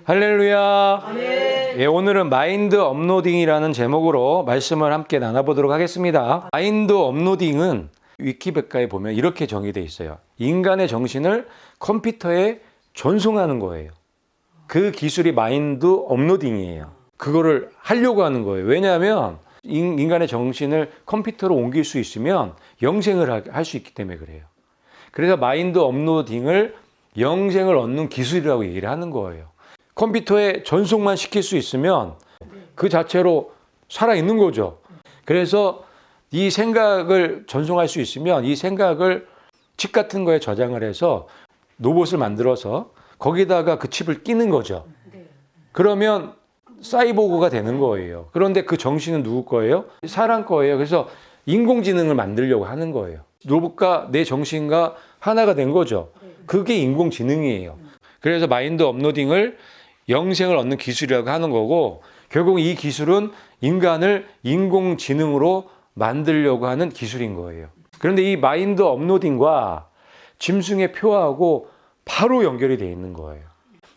할렐루야. 아멘. 예, 오늘은 마인드 업로딩이라는 제목으로 말씀을 함께 나눠보도록 하겠습니다. 마인드 업로딩은 위키백과에 보면 이렇게 정의되어 있어요. 인간의 정신을 컴퓨터에 전송하는 거예요. 그 기술이 마인드 업로딩이에요. 그거를 하려고 하는 거예요. 왜냐하면 인간의 정신을 컴퓨터로 옮길 수 있으면 영생을 할 수 있기 때문에 그래요. 그래서 마인드 업로딩을 영생을 얻는 기술이라고 얘기를 하는 거예요. 컴퓨터에 전송만 시킬 수 있으면 그 자체로 살아있는 거죠. 그래서 이 생각을 전송할 수 있으면 이 생각을 칩 같은 거에 저장을 해서 로봇을 만들어서 거기다가 그 칩을 끼는 거죠. 그러면 사이보그가 되는 거예요. 그런데 그 정신은 누구 거예요? 사람 거예요. 그래서 인공지능을 만들려고 하는 거예요. 로봇과 내 정신과 하나가 된 거죠. 그게 인공지능이에요. 그래서 마인드 업로딩을 영생을 얻는 기술이라고 하는 거고, 결국 이 기술은 인간을 인공지능으로 만들려고 하는 기술인 거예요. 그런데 이 마인드 업로딩과 짐승의 표하고 바로 연결이 되어 있는 거예요.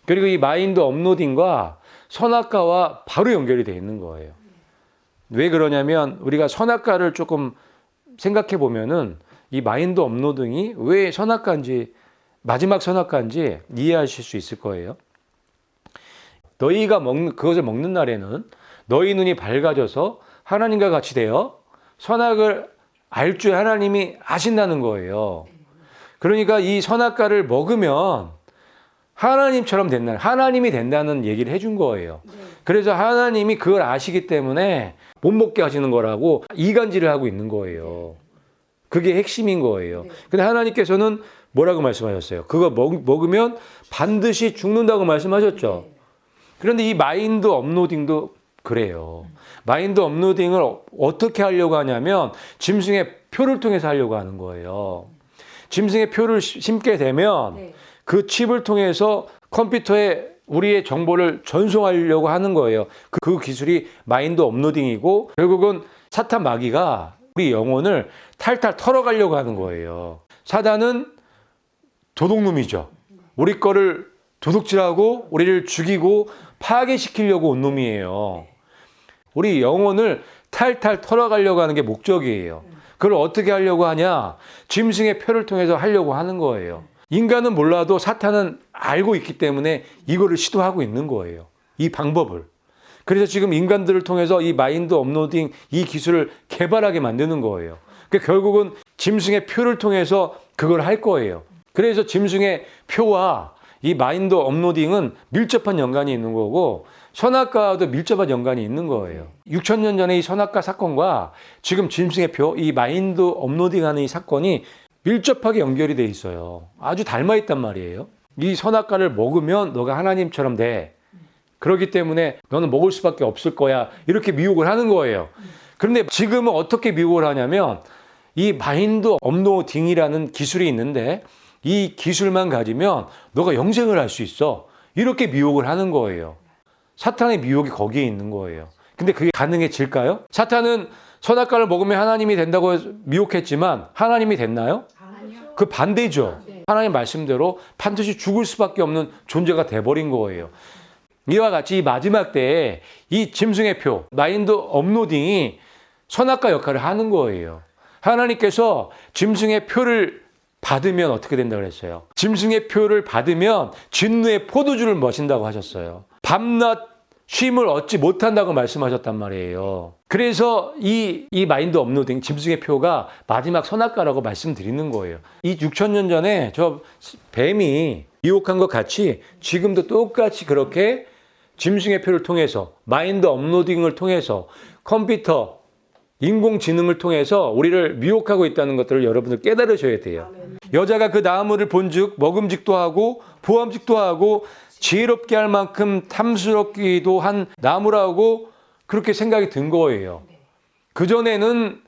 그리고 이 마인드 업로딩과 선악과와 바로 연결이 되어 있는 거예요. 왜 그러냐면 우리가 선악과를 조금 생각해 보면은 이 마인드 업로딩이 왜 선악과인지, 마지막 선악과인지 이해하실 수 있을 거예요. 너희가 그것을 먹는 날에는 너희 눈이 밝아져서 하나님과 같이 되어 선악을 알 줄 하나님이 아신다는 거예요. 그러니까 이 선악과를 먹으면 하나님처럼 된다, 하나님이 된다는 얘기를 해준 거예요. 그래서 하나님이 그걸 아시기 때문에 못 먹게 하시는 거라고 이간질을 하고 있는 거예요. 그게 핵심인 거예요. 근데 하나님께서는 뭐라고 말씀하셨어요? 그거 먹으면 반드시 죽는다고 말씀하셨죠. 그런데 이 마인드 업로딩도 그래요. 마인드 업로딩을 어떻게 하려고 하냐면 짐승의 표를 통해서 하려고 하는 거예요. 짐승의 표를 심게 되면 그 칩을 통해서 컴퓨터에 우리의 정보를 전송하려고 하는 거예요. 그 기술이 마인드 업로딩이고, 결국은 사탄 마귀가 우리 영혼을 탈탈 털어가려고 하는 거예요. 사단은 도둑놈이죠. 우리 거를 도둑질하고 우리를 죽이고 파괴시키려고 온 놈이에요. 우리 영혼을 탈탈 털어가려고 하는 게 목적이에요. 그걸 어떻게 하려고 하냐? 짐승의 표를 통해서 하려고 하는 거예요. 인간은 몰라도 사탄은 알고 있기 때문에 이거를 시도하고 있는 거예요. 이 방법을. 그래서 지금 인간들을 통해서 이 마인드 업로딩, 이 기술을 개발하게 만드는 거예요. 그러니까 결국은 짐승의 표를 통해서 그걸 할 거예요. 그래서 짐승의 표와 이 마인드 업로딩은 밀접한 연관이 있는 거고, 선악과도 밀접한 연관이 있는 거예요. 6,000년 전에 이 선악과 사건과 지금 짐승의 표, 이 마인드 업로딩하는 이 사건이 밀접하게 연결이 돼 있어요. 아주 닮아 있단 말이에요. 이 선악과를 먹으면 너가 하나님처럼 돼. 그렇기 때문에 너는 먹을 수밖에 없을 거야. 이렇게 미혹을 하는 거예요. 그런데 지금은 어떻게 미혹을 하냐면 이 마인드 업로딩이라는 기술이 있는데 이 기술만 가지면 너가 영생을 할 수 있어. 이렇게 미혹을 하는 거예요. 사탄의 미혹이 거기에 있는 거예요. 근데 그게 가능해질까요? 사탄은 선악과를 먹으면 하나님이 된다고 미혹했지만 하나님이 됐나요? 아니요. 그 반대죠. 하나님 말씀대로 반드시 죽을 수밖에 없는 존재가 돼버린 거예요. 이와 같이 이 마지막 때에 이 짐승의 표, 마인드 업로딩이 선악과 역할을 하는 거예요. 하나님께서 짐승의 표를 받으면 어떻게 된다고 그랬어요? 짐승의 표를 받으면 진노의 포도주를 마신다고 하셨어요. 밤낮 쉼을 얻지 못한다고 말씀하셨단 말이에요. 그래서 이 마인드 업로딩, 짐승의 표가 마지막 선악과라고 말씀드리는 거예요. 이 6,000년 전에 저 뱀이 미혹한 것 같이 지금도 똑같이 그렇게 짐승의 표를 통해서, 마인드 업로딩을 통해서, 컴퓨터, 인공지능을 통해서 우리를 미혹하고 있다는 것들을 여러분들 깨달으셔야 돼요. 여자가 그 나무를 본즉 먹음직도 하고 보암직도 하고 지혜롭게 할 만큼 탐스럽기도 한 나무라고 그렇게 생각이 든 거예요. 그전에는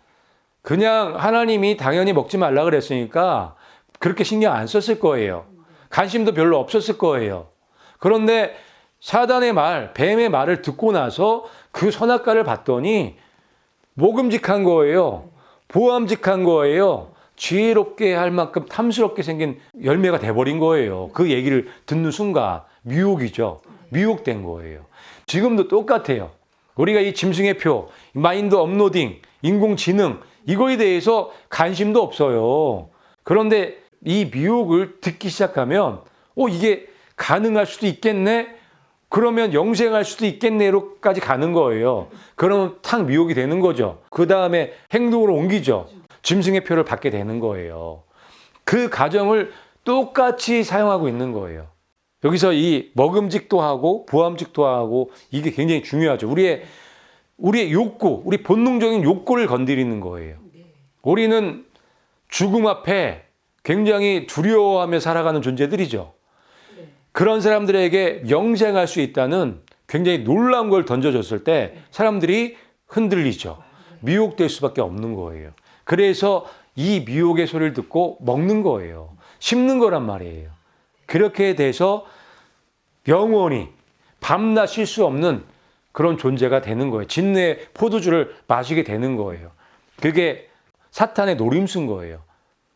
그냥 하나님이 당연히 먹지 말라 그랬으니까 그렇게 신경 안 썼을 거예요. 관심도 별로 없었을 거예요. 그런데 사단의 말, 뱀의 말을 듣고 나서 그 선악과를 봤더니 먹음직한 거예요. 보암직한 거예요. 지혜롭게 할 만큼 탐스럽게 생긴 열매가 돼버린 거예요. 그 얘기를 듣는 순간. 유혹이죠. 미혹된 거예요. 지금도 똑같아요. 우리가 이 짐승의 표, 마인드 업로딩, 인공지능 이거에 대해서 관심도 없어요. 그런데 이 미혹을 듣기 시작하면 이게 가능할 수도 있겠네? 그러면 영생할 수도 있겠네로까지 가는 거예요. 그러면 탁 미혹이 되는 거죠. 그 다음에 행동으로 옮기죠. 짐승의 표를 받게 되는 거예요. 그 과정을 똑같이 사용하고 있는 거예요. 여기서 이 먹음직도 하고 보암직도 하고 이게 굉장히 중요하죠. 우리의 욕구, 우리 본능적인 욕구를 건드리는 거예요. 우리는 죽음 앞에 굉장히 두려워하며 살아가는 존재들이죠. 그런 사람들에게 영생할 수 있다는 굉장히 놀라운 걸 던져줬을 때 사람들이 흔들리죠. 미혹될 수밖에 없는 거예요. 그래서 이 미혹의 소리를 듣고 먹는 거예요. 씹는 거란 말이에요. 그렇게 돼서 영원히 밤낮 쉴 수 없는 그런 존재가 되는 거예요. 진내의 포도주를 마시게 되는 거예요. 그게 사탄의 노림수인 거예요.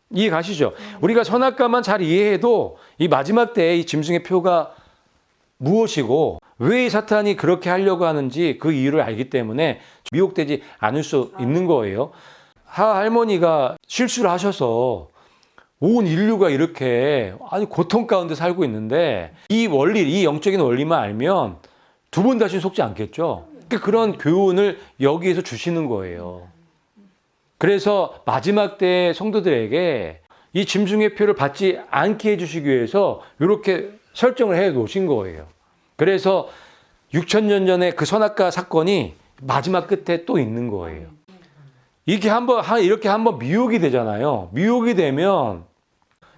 이해 가시죠? 우리가 선악과만 잘 이해해도 이 마지막 때에 이 짐승의 표가 무엇이고 왜 사탄이 그렇게 하려고 하는지 그 이유를 알기 때문에 미혹되지 않을 수 있는 거예요. 할머니가 실수를 하셔서 온 인류가 이렇게 고통 가운데 살고 있는데 이 원리, 이 영적인 원리만 알면 두 번 다시는 속지 않겠죠. 그런 교훈을 여기에서 주시는 거예요. 그래서 마지막 때 성도들에게 이 짐승의 표를 받지 않게 해주시기 위해서 이렇게 설정을 해 놓으신 거예요. 그래서 6,000년 전에 그 선악과 사건이 마지막 끝에 또 있는 거예요. 이렇게 한번 미혹이 되잖아요. 미혹이 되면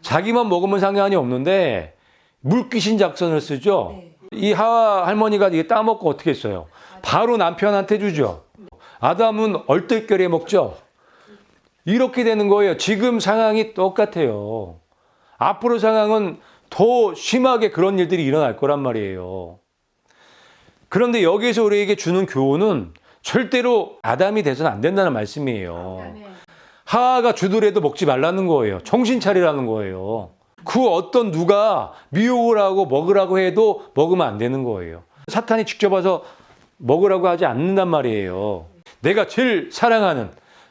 자기만 먹으면 상관이 없는데 물귀신 작전을 쓰죠. 이 하와 할머니가 이게 따먹고 어떻게 했어요? 바로 남편한테 주죠. 아담은 얼떨결에 먹죠. 이렇게 되는 거예요. 지금 상황이 똑같아요. 앞으로 상황은 더 심하게 그런 일들이 일어날 거란 말이에요. 그런데 여기에서 우리에게 주는 교훈은 절대로 아담이 돼서는 안 된다는 말씀이에요. 하하가 주더라도 먹지 말라는 거예요. 정신 차리라는 거예요. 그 어떤 누가 미혹을 하고 먹으라고 해도 먹으면 안 되는 거예요. 사탄이 직접 와서 먹으라고 하지 않는단 말이에요. 내가 제일 사랑하는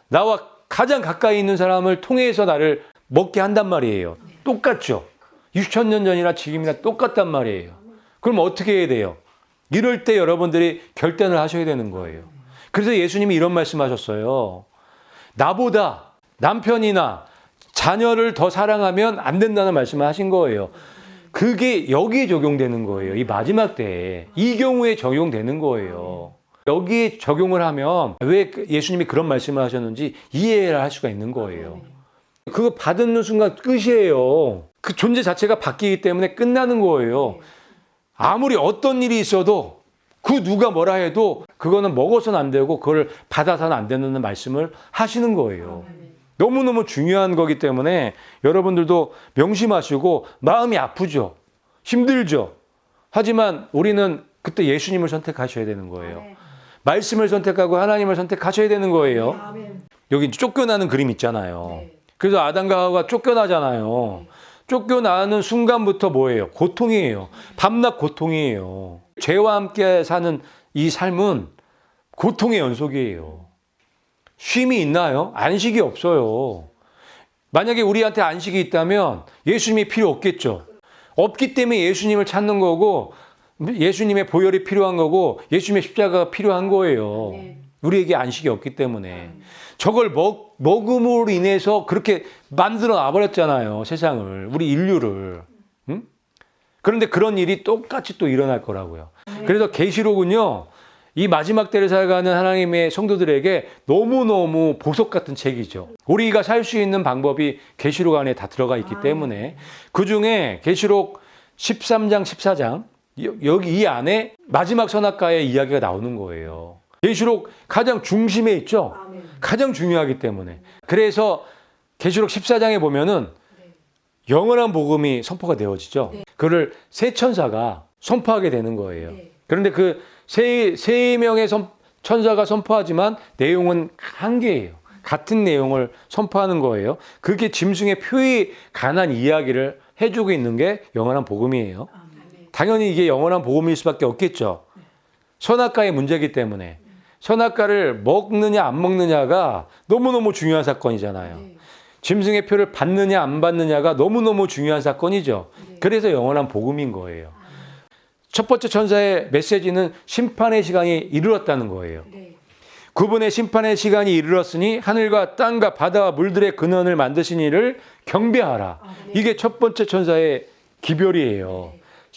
나와 가장 가까이 있는 사람을 통해서 나를 먹게 한단 말이에요. 똑같죠. 6,000년 전이나 지금이나 똑같단 말이에요. 그럼 어떻게 해야 돼요? 이럴 때 여러분들이 결단을 하셔야 되는 거예요. 그래서 예수님이 이런 말씀하셨어요. 나보다 남편이나 자녀를 더 사랑하면 안 된다는 말씀을 하신 거예요. 그게 여기에 적용되는 거예요. 이 마지막 때에. 이 경우에 적용되는 거예요. 여기에 적용을 하면 왜 예수님이 그런 말씀을 하셨는지 이해를 할 수가 있는 거예요. 그거 받는 순간 끝이에요. 그 존재 자체가 바뀌기 때문에 끝나는 거예요. 아무리 어떤 일이 있어도 그 누가 뭐라 해도 그거는 먹어서는 안 되고 그걸 받아서는 안 된다는 말씀을 하시는 거예요. 너무너무 중요한 거기 때문에 여러분들도 명심하시고 마음이 아프죠. 힘들죠. 하지만 우리는 그때 예수님을 선택하셔야 되는 거예요. 말씀을 선택하고 하나님을 선택하셔야 되는 거예요. 여기 쫓겨나는 그림 있잖아요. 그래서 아담과 하와가 쫓겨나잖아요. 쫓겨나는 순간부터 뭐예요? 고통이에요. 밤낮 고통이에요. 죄와 함께 사는 이 삶은 고통의 연속이에요. 쉼이 있나요? 안식이 없어요. 만약에 우리한테 안식이 있다면 예수님이 필요 없겠죠. 없기 때문에 예수님을 찾는 거고 예수님의 보혈이 필요한 거고 예수님의 십자가가 필요한 거예요. 우리에게 안식이 없기 때문에. 저걸 먹음으로 인해서 그렇게 만들어 놔버렸잖아요. 세상을. 우리 인류를. 응? 그런데 그런 일이 똑같이 또 일어날 거라고요. 그래서 계시록은요. 이 마지막 때를 살아가는 하나님의 성도들에게 너무너무 보석 같은 책이죠. 우리가 살 수 있는 방법이 계시록 안에 다 들어가 있기 때문에 그중에 계시록 13장, 14장 여기 이 안에 마지막 선악과의 이야기가 나오는 거예요. 계시록 가장 중심에 있죠. 가장 중요하기 때문에. 그래서 계시록 14장에 보면은 영원한 복음이 선포가 되어지죠. 그를 세 천사가 선포하게 되는 거예요. 그런데 그 세 명의 천사가 선포하지만 내용은 한 개예요. 같은 내용을 선포하는 거예요. 그게 짐승의 표에 관한 이야기를 해주고 있는 게 영원한 복음이에요. 당연히 이게 영원한 복음일 수밖에 없겠죠. 선악과의 문제이기 때문에. 선악과를 먹느냐 안 먹느냐가 너무너무 중요한 사건이잖아요. 짐승의 표를 받느냐 안 받느냐가 너무너무 중요한 사건이죠. 그래서 영원한 복음인 거예요. 첫 번째 천사의 메시지는 심판의 시간이 이르렀다는 거예요. 그분의 심판의 시간이 이르렀으니 하늘과 땅과 바다와 물들의 근원을 만드신 이를 경배하라. 이게 첫 번째 천사의 기별이에요.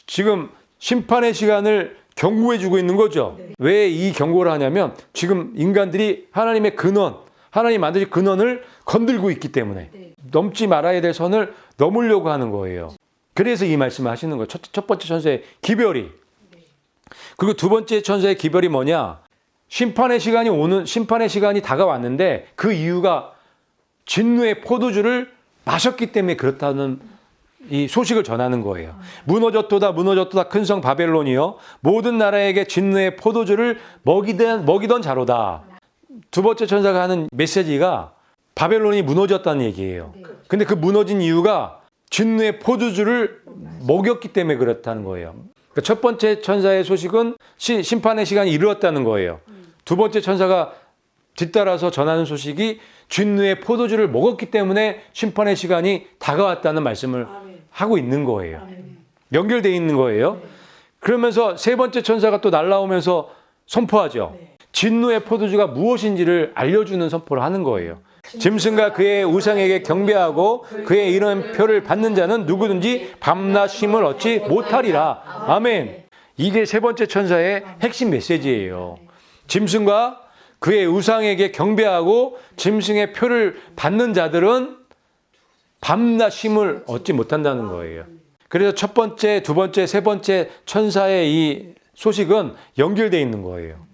지금 심판의 시간을 경고해 주고 있는 거죠. 왜 이 경고를 하냐면 지금 인간들이 하나님의 근원, 하나님 만드신 근원을 건들고 있기 때문에 넘지 말아야 될 선을 넘으려고 하는 거예요. 그래서 이 말씀을 하시는 거예요. 첫 번째 천사의 기별이. 그리고 두 번째 천사의 기별이 뭐냐? 심판의 시간이 다가왔는데 그 이유가 진노의 포도주를 마셨기 때문에 그렇다는 이 소식을 전하는 거예요. 무너졌도다 큰 성 바벨론이요 모든 나라에게 진노의 포도주를 먹이던 자로다. 두 번째 천사가 하는 메시지가 바벨론이 무너졌다는 얘기예요. 근데 그 무너진 이유가 진노의 포도주를 먹였기 때문에 그렇다는 거예요. 그러니까 첫 번째 천사의 소식은 심판의 시간이 이르렀다는 거예요. 두 번째 천사가 뒤따라서 전하는 소식이 진노의 포도주를 먹었기 때문에 심판의 시간이 다가왔다는 말씀을 하고 있는 거예요. 연결되어 있는 거예요. 그러면서 세 번째 천사가 또 날아오면서 선포하죠. 진노의 포도주가 무엇인지를 알려주는 선포를 하는 거예요. 짐승과 그의 우상에게 경배하고 그의 이런 표를 받는 자는 누구든지 밤낮 쉼을 얻지 못하리라. 아멘. 이게 세 번째 천사의 핵심 메시지예요. 짐승과 그의 우상에게 경배하고 짐승의 표를 받는 자들은 밤낮 쉼을 얻지 못한다는 거예요. 그래서 첫 번째, 두 번째, 세 번째 천사의 이 소식은 연결되어 있는 거예요.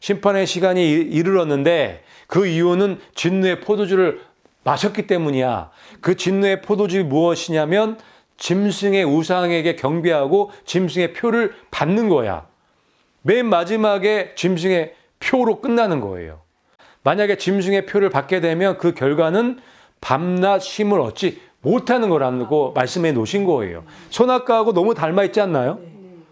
심판의 시간이 이르렀는데 그 이유는 진노의 포도주를 마셨기 때문이야. 그 진노의 포도주가 무엇이냐면 짐승의 우상에게 경배하고 짐승의 표를 받는 거야. 맨 마지막에 짐승의 표로 끝나는 거예요. 만약에 짐승의 표를 받게 되면 그 결과는 밤낮 쉼을 얻지 못하는 거라고 말씀해 놓으신 거예요. 선악과하고 너무 닮아 있지 않나요?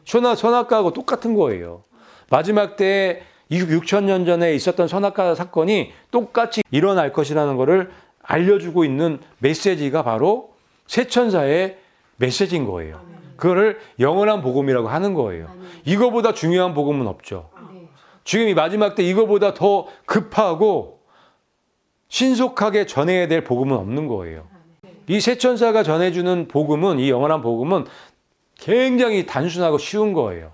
선악과하고 똑같은 거예요. 마지막 때에 6,000년 전에 있었던 선악과 사건이 똑같이 일어날 것이라는 것을 알려주고 있는 메시지가 바로 세 천사의 메시지인 거예요. 그거를 영원한 복음이라고 하는 거예요. 이거보다 중요한 복음은 없죠. 지금 이 마지막 때 이거보다 더 급하고 신속하게 전해야 될 복음은 없는 거예요. 이 세 천사가 전해주는 복음은, 이 영원한 복음은 굉장히 단순하고 쉬운 거예요.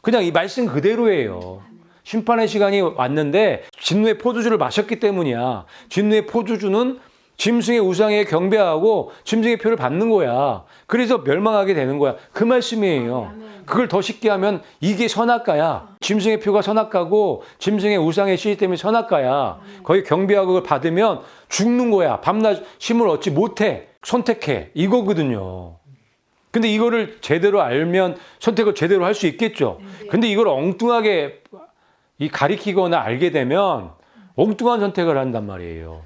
그냥 이 말씀 그대로예요. 심판의 시간이 왔는데 진노의 포도주를 마셨기 때문이야. 진노의 포도주는 짐승의 우상에 경배하고 짐승의 표를 받는 거야. 그래서 멸망하게 되는 거야. 그 말씀이에요. 그걸 더 쉽게 하면 이게 선악과야. 짐승의 표가 선악과고 짐승의 우상의 시 때문에 선악과야. 거기 경배하고 그걸 받으면 죽는 거야. 밤낮 쉼을 얻지 못해. 선택해. 이거거든요. 근데 이거를 제대로 알면 선택을 제대로 할 수 있겠죠. 근데 이걸 엉뚱하게 가리키거나 알게 되면 엉뚱한 선택을 한단 말이에요.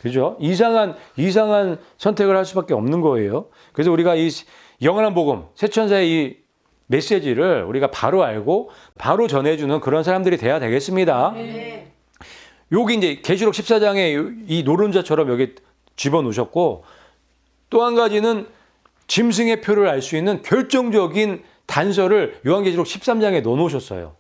그죠? 이상한 선택을 할 수밖에 없는 거예요. 그래서 우리가 이 영원한 복음, 세 천사의 이 메시지를 우리가 바로 알고 바로 전해주는 그런 사람들이 돼야 되겠습니다. 여기 이제 계시록 14장에 이 노른자처럼 여기 집어넣으셨고, 또 한 가지는 짐승의 표를 알 수 있는 결정적인 단서를 요한계시록 13장에 넣어놓으셨어요.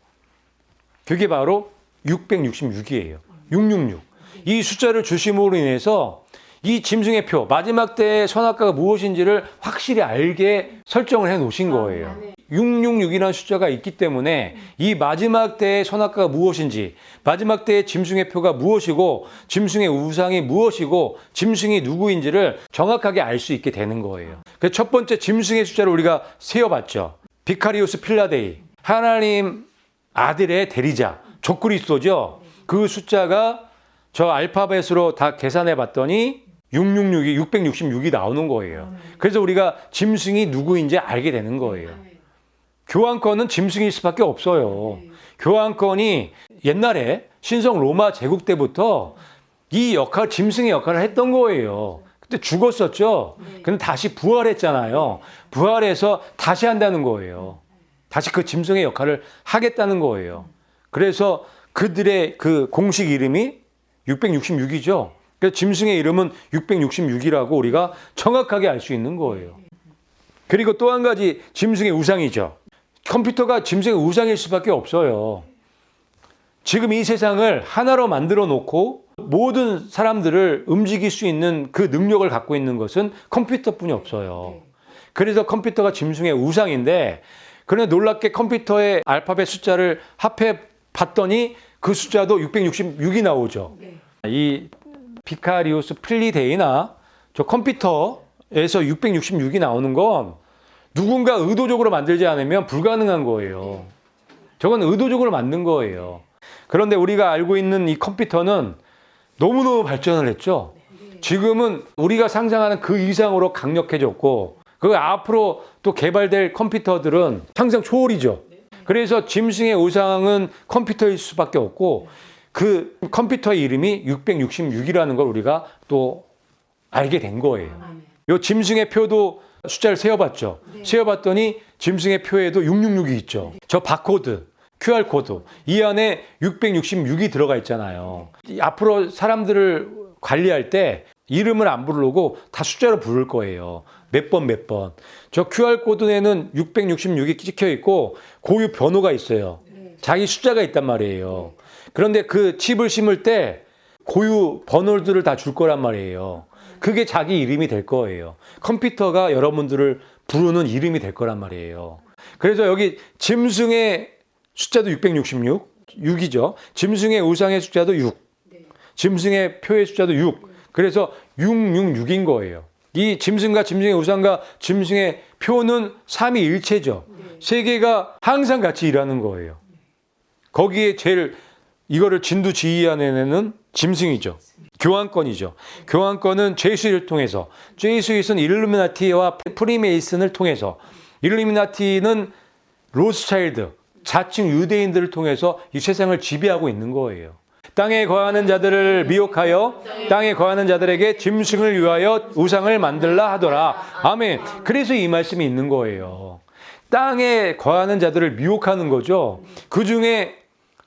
그게 바로 666이에요. 666. 이 숫자를 주심으로 인해서 이 짐승의 표, 마지막 때의 선악과가 무엇인지를 확실히 알게 설정을 해 놓으신 거예요. 666이라는 숫자가 있기 때문에 이 마지막 때의 선악과가 무엇인지, 마지막 때의 짐승의 표가 무엇이고, 짐승의 우상이 무엇이고, 짐승이 누구인지를 정확하게 알 수 있게 되는 거예요. 그래서 첫 번째 짐승의 숫자를 우리가 세어봤죠. 비카리오스 필라데이, 하나님 아들의 대리자, 적그리스도죠. 그 숫자가 저 알파벳으로 다 계산해 봤더니 666이 나오는 거예요. 그래서 우리가 짐승이 누구인지 알게 되는 거예요. 교황권은 짐승일 수밖에 없어요. 교황권이 옛날에 신성 로마 제국 때부터 이 역할, 짐승의 역할을 했던 거예요. 그때 죽었었죠. 근데 다시 부활했잖아요. 부활해서 다시 한다는 거예요. 다시 그 짐승의 역할을 하겠다는 거예요. 그래서 그들의 그 공식 이름이 666이죠. 그래서 짐승의 이름은 666이라고 우리가 정확하게 알 수 있는 거예요. 그리고 또 한 가지 짐승의 우상이죠. 컴퓨터가 짐승의 우상일 수밖에 없어요. 지금 이 세상을 하나로 만들어 놓고 모든 사람들을 움직일 수 있는 그 능력을 갖고 있는 것은 컴퓨터뿐이 없어요. 그래서 컴퓨터가 짐승의 우상인데, 그런데 놀랍게 컴퓨터의 알파벳 숫자를 합해 봤더니 그 숫자도 666이 나오죠. 이 비카리우스 필리데이나 저 컴퓨터에서 666이 나오는 건 누군가 의도적으로 만들지 않으면 불가능한 거예요. 저건 의도적으로 만든 거예요. 그런데 우리가 알고 있는 이 컴퓨터는 너무너무 발전을 했죠. 지금은 우리가 상상하는 그 이상으로 강력해졌고, 그 앞으로 또 개발될 컴퓨터들은 상상 초월이죠. 그래서 짐승의 우상은 컴퓨터일 수밖에 없고, 그 컴퓨터의 이름이 666이라는 걸 우리가 또 알게 된 거예요. 요 짐승의 표도 숫자를 세어봤죠. 세어봤더니 짐승의 표에도 666이 있죠. 저 바코드, QR코드, 이 안에 666이 들어가 있잖아요. 앞으로 사람들을 관리할 때 이름을 안 부르고 다 숫자로 부를 거예요. 몇 번, 몇 번. 저 QR코드에는 666이 찍혀 있고 고유 번호가 있어요. 자기 숫자가 있단 말이에요. 그런데 그 칩을 심을 때 고유 번호들을 다 줄 거란 말이에요. 그게 자기 이름이 될 거예요. 컴퓨터가 여러분들을 부르는 이름이 될 거란 말이에요. 그래서 여기 짐승의 숫자도 666, 6이죠. 짐승의 우상의 숫자도 6. 짐승의 표의 숫자도 6. 그래서 666인 거예요. 이 짐승과 짐승의 우상과 짐승의 표는 삼위일체죠. 세 개가 항상 같이 일하는 거예요. 거기에 제일 이거를 진두지휘하는 애는 짐승이죠. 교환권이죠. 교환권은 죄수를 통해서, 죄수잇은 일루미나티와 프리메이슨을 통해서, 일루미나티는 로스차일드, 자칭 유대인들을 통해서 이 세상을 지배하고 있는 거예요. 땅에 거하는 자들을 미혹하여 땅에 거하는 자들에게 짐승을 위하여 우상을 만들라 하더라. 아멘. 그래서 이 말씀이 있는 거예요. 땅에 거하는 자들을 미혹하는 거죠. 그 중에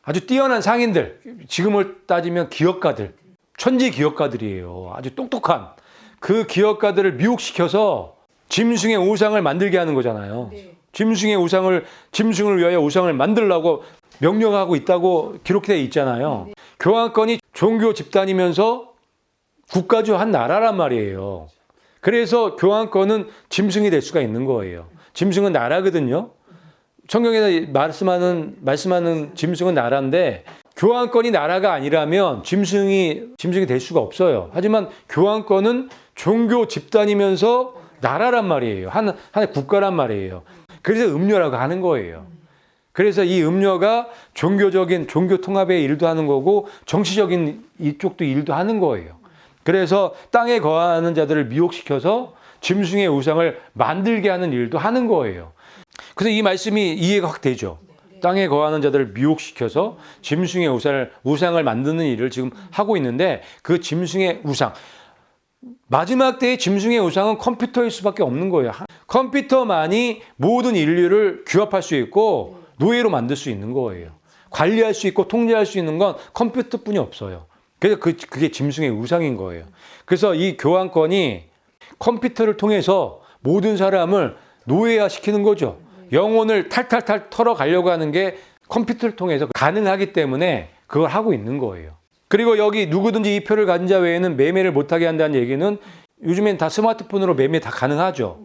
아주 뛰어난 상인들, 지금을 따지면 기업가들, 천지 기업가들이에요. 아주 똑똑한 그 기업가들을 미혹시켜서 짐승의 우상을 만들게 하는 거잖아요. 짐승을 위하여 우상을 만들라고 명령하고 있다고 기록되어 있잖아요. 교환권이 종교 집단이면서 국가주 한 나라란 말이에요. 그래서 교환권은 짐승이 될 수가 있는 거예요. 짐승은 나라거든요. 성경에서 말씀하는 짐승은 나라인데, 교환권이 나라가 아니라면 짐승이 될 수가 없어요. 하지만 교환권은 종교 집단이면서 나라란 말이에요. 하나의 국가란 말이에요. 그래서 음료라고 하는 거예요. 그래서 이 음료가 종교 통합의 일도 하는 거고, 정치적인 이쪽도 일도 하는 거예요. 그래서 땅에 거하는 자들을 미혹시켜서 짐승의 우상을 만들게 하는 일도 하는 거예요. 그래서 이 말씀이 이해가 확 되죠. 땅에 거하는 자들을 미혹시켜서 짐승의 우상을 만드는 일을 지금 하고 있는데, 그 짐승의 우상, 마지막 때의 짐승의 우상은 컴퓨터일 수밖에 없는 거예요. 컴퓨터만이 모든 인류를 규합할 수 있고 노예로 만들 수 있는 거예요. 관리할 수 있고 통제할 수 있는 건 컴퓨터뿐이 없어요. 그래서 그게 짐승의 우상인 거예요. 그래서 이 교환권이 컴퓨터를 통해서 모든 사람을 노예화시키는 거죠. 영혼을 탈탈탈 털어가려고 하는 게 컴퓨터를 통해서 가능하기 때문에 그걸 하고 있는 거예요. 그리고 여기 누구든지 이 표를 가진 자 외에는 매매를 못하게 한다는 얘기는, 요즘엔 다 스마트폰으로 매매 다 가능하죠.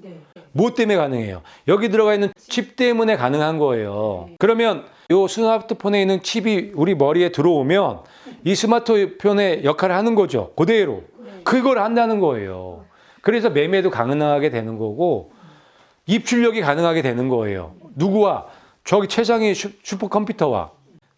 뭐 때문에 가능해요? 여기 들어가 있는 칩 때문에 가능한 거예요. 그러면 이 스마트폰에 있는 칩이 우리 머리에 들어오면 이 스마트폰의 역할을 하는 거죠. 그대로. 그걸 한다는 거예요. 그래서 매매도 가능하게 되는 거고, 입출력이 가능하게 되는 거예요. 누구와? 저기 최상의 슈퍼컴퓨터와.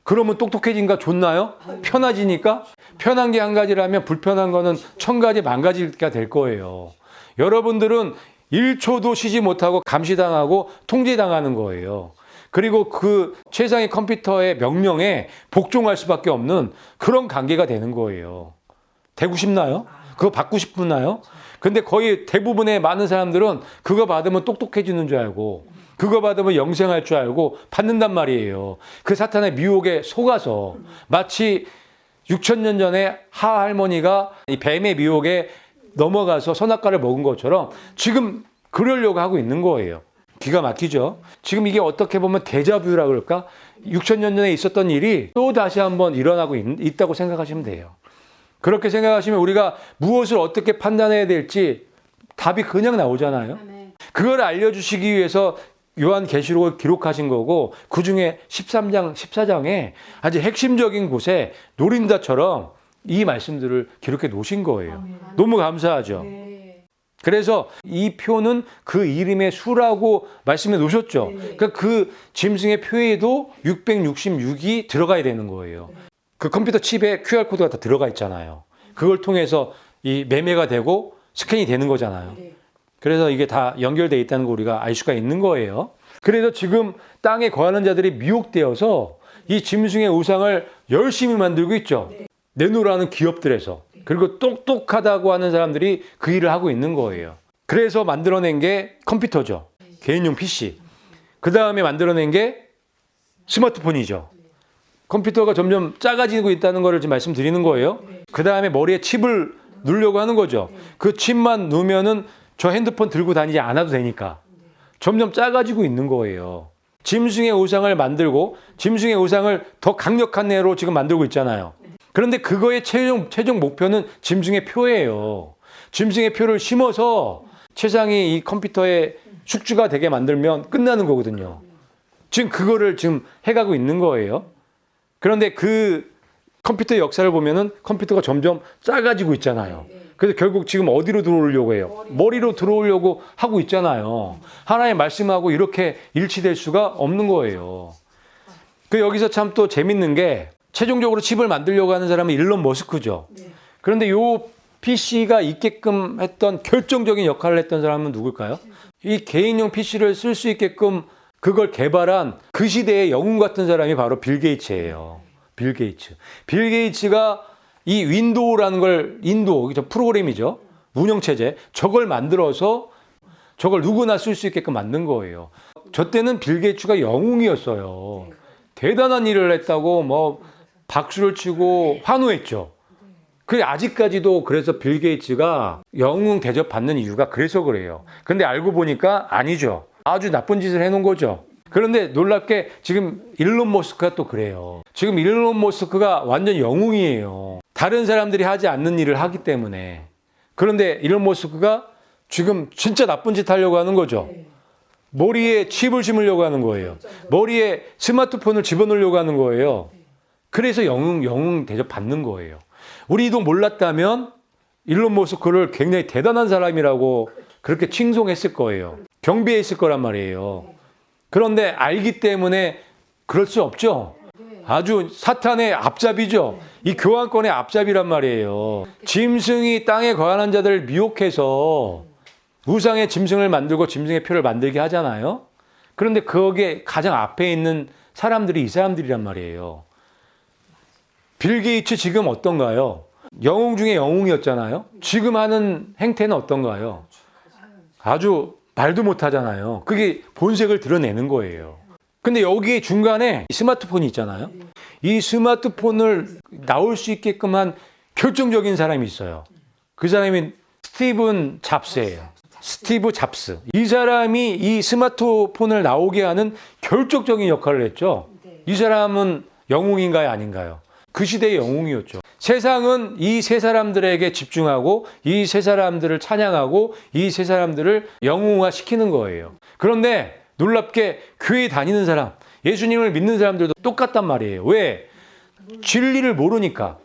그러면 똑똑해진가 좋나요? 편해지니까? 편한 게 한 가지라면 불편한 거는 1000가지, 10,000가지가 될 거예요. 여러분들은 1초도 쉬지 못하고 감시당하고 통제당하는 거예요. 그리고 그 최상의 컴퓨터의 명령에 복종할 수밖에 없는 그런 관계가 되는 거예요. 되고 싶나요? 그거 받고 싶나요? 근데 거의 대부분의 많은 사람들은 그거 받으면 똑똑해지는 줄 알고 그거 받으면 영생할 줄 알고 받는단 말이에요. 그 사탄의 미혹에 속아서 마치 6,000년 전에 하할머니가 이 뱀의 미혹에 넘어가서 선악과를 먹은 것처럼 지금 그러려고 하고 있는 거예요. 기가 막히죠. 지금 이게 어떻게 보면 데자뷰라 그럴까? 6,000년 전에 있었던 일이 또 다시 한번 일어나고 있다고 생각하시면 돼요. 그렇게 생각하시면 우리가 무엇을 어떻게 판단해야 될지 답이 그냥 나오잖아요. 그걸 알려주시기 위해서 요한계시록을 기록하신 거고 그중에 13장, 14장에 아주 핵심적인 곳에 노린다처럼 이 말씀들을 기록해 놓으신 거예요. 너무 감사하죠. 그래서 이 표는 그 이름의 수라고 말씀해 놓으셨죠. 그러니까 그 짐승의 표에도 666이 들어가야 되는 거예요. 그 컴퓨터 칩에 QR코드가 다 들어가 있잖아요. 그걸 통해서 이 매매가 되고 스캔이 되는 거잖아요. 그래서 이게 다 연결되어 있다는 거 우리가 알 수가 있는 거예요. 그래서 지금 땅에 거하는 자들이 미혹되어서 이 짐승의 우상을 열심히 만들고 있죠. 내놓으라는 기업들에서. 그리고 똑똑하다고 하는 사람들이 그 일을 하고 있는 거예요. 그래서 만들어낸 게 컴퓨터죠. 개인용 PC. 그 다음에 만들어낸 게 스마트폰이죠. 컴퓨터가 점점 작아지고 있다는 것을 지금 말씀드리는 거예요. 그 다음에 머리에 칩을 넣으려고 하는 거죠. 그 칩만 넣으면은 저 핸드폰 들고 다니지 않아도 되니까. 점점 작아지고 있는 거예요. 짐승의 우상을 만들고 짐승의 우상을 더 강력한 애로 지금 만들고 있잖아요. 그런데 그거의 최종 목표는 짐승의 표예요. 짐승의 표를 심어서 세상이 이 컴퓨터의 숙주가 되게 만들면 끝나는 거거든요. 지금 그거를 지금 해가고 있는 거예요. 그런데 그 컴퓨터 역사를 보면은 컴퓨터가 점점 작아지고 있잖아요. 그래서 결국 지금 어디로 들어오려고 해요? 머리로 들어오려고 하고 있잖아요. 하나의 말씀하고 이렇게 일치될 수가 없는 거예요. 그 여기서 참 또 재밌는 게 최종적으로 칩을 만들려고 하는 사람은 일론 머스크죠. 그런데 요 PC가 있게끔 했던 결정적인 역할을 했던 사람은 누굴까요? 이 개인용 PC를 쓸 수 있게끔 그걸 개발한 그 시대의 영웅 같은 사람이 바로 빌 게이츠예요. 빌 게이츠. 빌 게이츠가 이 윈도우라는 걸 프로그램이죠. 운영체제. 저걸 만들어서 저걸 누구나 쓸 수 있게끔 만든 거예요. 저 때는 빌 게이츠가 영웅이었어요. 대단한 일을 했다고 뭐 박수를 치고 환호했죠. 그래 아직까지도 그래서 빌 게이츠가 영웅 대접받는 이유가 그래서 그래요. 근데 알고 보니까 아니죠. 아주 나쁜 짓을 해놓은 거죠. 그런데 놀랍게 지금 일론 머스크가 또 그래요. 지금 일론 머스크가 완전 영웅이에요. 다른 사람들이 하지 않는 일을 하기 때문에. 그런데 일론 머스크가 지금 진짜 나쁜 짓 하려고 하는 거죠. 머리에 칩을 심으려고 하는 거예요. 머리에 스마트폰을 집어넣으려고 하는 거예요. 그래서 영웅 대접 받는 거예요. 우리도 몰랐다면 일론 머스크를 굉장히 대단한 사람이라고 그렇게 칭송했을 거예요. 경배했을 거란 말이에요. 그런데 알기 때문에 그럴 수 없죠. 아주 사탄의 앞잡이죠. 이 교환권의 앞잡이란 말이에요. 짐승이 땅에 거하는 자들을 미혹해서 우상의 짐승을 만들고 짐승의 표를 만들게 하잖아요. 그런데 거기에 가장 앞에 있는 사람들이 이 사람들이란 말이에요. 빌 게이츠 지금 어떤가요? 영웅 중에 영웅이었잖아요. 지금 하는 행태는 어떤가요? 아주 말도 못하잖아요. 그게 본색을 드러내는 거예요. 근데 여기 중간에 스마트폰이 있잖아요. 이 스마트폰을 나올 수 있게끔 한 결정적인 사람이 있어요. 그 사람이 스티븐 잡스예요. 스티브 잡스. 이 사람이 이 스마트폰을 나오게 하는 결정적인 역할을 했죠. 이 사람은 영웅인가요? 아닌가요? 그 시대의 영웅이었죠. 세상은 이 세 사람들에게 집중하고 이 세 사람들을 찬양하고 이 세 사람들을 영웅화시키는 거예요. 그런데 놀랍게 교회 다니는 사람, 예수님을 믿는 사람들도 똑같단 말이에요. 왜? 진리를 모르니까.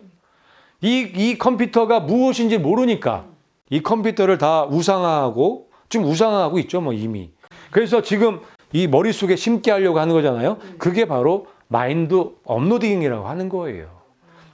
이 컴퓨터가 무엇인지 모르니까 이 컴퓨터를 다 우상화하고 지금 우상화하고 있죠, 뭐 이미. 그래서 지금 이 머릿속에 심게 하려고 하는 거잖아요. 그게 바로 마인드 업로딩이라고 하는 거예요.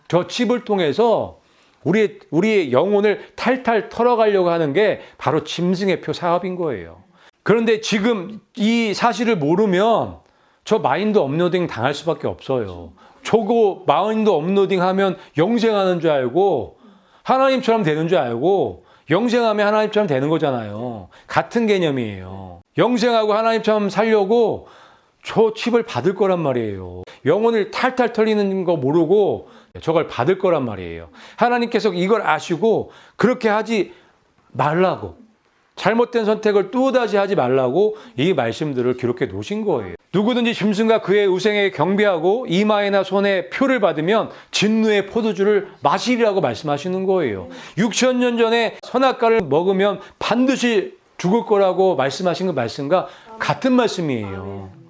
저 칩을 통해서 우리의 영혼을 탈탈 털어가려고 하는 게 바로 짐승의 표 사업인 거예요. 그런데 지금 이 사실을 모르면 저 마인드 업로딩 당할 수밖에 없어요. 저거 마인드 업로딩 하면 영생하는 줄 알고 하나님처럼 되는 줄 알고 영생하면 하나님처럼 되는 거잖아요. 같은 개념이에요. 영생하고 하나님처럼 살려고 저 칩을 받을 거란 말이에요. 영혼을 탈탈 털리는 거 모르고 저걸 받을 거란 말이에요. 하나님께서 이걸 아시고 그렇게 하지 말라고, 잘못된 선택을 또다시 하지 말라고 이 말씀들을 기록해 놓으신 거예요. 누구든지 짐승과 그의 우상에게 경배하고 이마에나 손에 표를 받으면 진노의 포도주를 마시리라고 말씀하시는 거예요. 6,000년 전에 선악과를 먹으면 반드시 죽을 거라고 말씀하신 그 말씀과 같은 말씀이에요.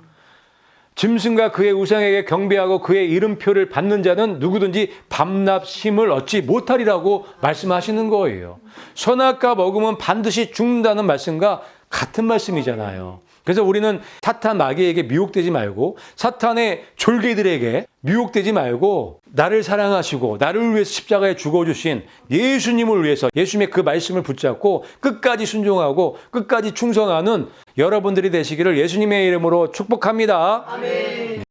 짐승과 그의 우상에게 경배하고 그의 이름표를 받는 자는 누구든지 밤낮심을 얻지 못하리라고 말씀하시는 거예요. 선악과 먹으면 반드시 죽는다는 말씀과 같은 말씀이잖아요. 그래서 우리는 사탄 마귀에게 미혹되지 말고 사탄의 졸개들에게 미혹되지 말고 나를 사랑하시고 나를 위해서 십자가에 죽어주신 예수님을 위해서 예수님의 그 말씀을 붙잡고 끝까지 순종하고 끝까지 충성하는 여러분들이 되시기를 예수님의 이름으로 축복합니다. 아멘.